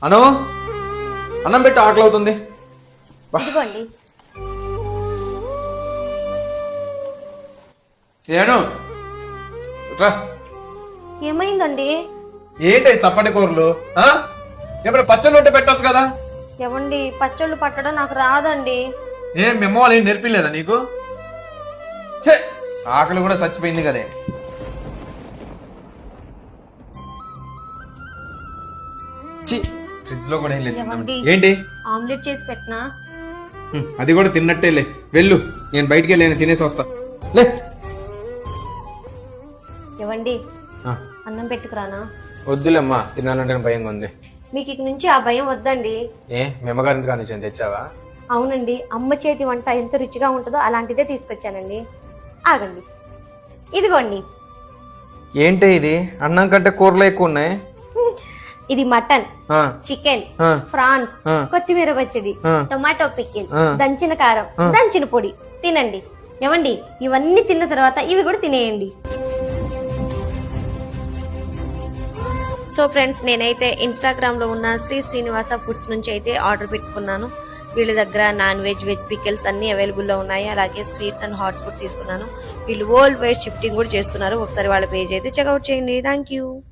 అను అన్నం పెట్టి ఆకలి అవుతుంది. ఇదిగోండి. ఏను రా. ఏమైందండి? ఏంటి చప్పటి కూరలు? ఎప్పుడు పచ్చళ్ళు ఉంటే పెట్టొచ్చు కదా. ఏమండి, పచ్చళ్ళు పట్టడం నాకు రాదండి. ఏం మీ అమ్మ వాళ్ళు ఏం నేర్పిలేదా నీకు? ఛే, ఆకలి కూడా చచ్చిపోయింది కదే. ఫ్రిడ్జ్ లో కూడా ఏం లేదు. ఏమండి? ఏంటి? ఆమ్లెట్ చేసి పెట్టినా? అది కూడా తిన్నట్టే లే. వెళ్ళు, నేను బయటికి వెళ్ళి తినేసి వస్తా. లే. ఏవండి, ఆ, అన్నం పెట్టుకురానా? వద్దులేమ్మా, తినాలంటే భయంగా ఉంది. మీకు ఇక నుంచి ఆ భయం వద్దండి. ఏ మీ అమ్మగారింటి కానీ నుంచి తెచ్చావా? అవునండి, అమ్మ చేతి వంట ఎంత రుచిగా ఉంటుందో అలాంటిదే తీసుకొచ్చానండి. ఆగండి, ఇదిగోండి. ఏంటి ఇది? అన్నం కంటే కూరలు ఎక్కువ ఉన్నాయి. ఇది మటన్, ఆ, చికెన్, ఆ, ఫ్రాన్స్, ఆ. కొత్తిమీర పచ్చడి, ఆ. టొమాటో పికిల్, ఆ. దంచిన కారం, దంచిన పొడి. తినండి. ఏమండి, ఇవన్నీ తిన్న తర్వాత ఇవి కూడా తినేయండి. సో ఫ్రెండ్స్, నేనైతే ఇన్స్టాగ్రామ్ లో ఉన్న శ్రీ శ్రీనివాస ఫుడ్స్ నుంచి అయితే ఆర్డర్ పెట్టుకున్నాను. వీళ్ళ దగ్గర నాన్ వెజ్, వెజ్ పికిల్స్ అన్ని అవైలబుల్ లో ఉన్నాయి. అలాగే స్వీట్స్ అండ్ హాట్స్ కూడా తీసుకున్నాను. వీళ్ళు వరల్డ్ వైడ్ షిఫ్టింగ్ కూడా చేస్తున్నారు. ఒకసారి వాళ్ళ పేజ్ అయితే చెక్అవుట్ చేయండి. Thank you.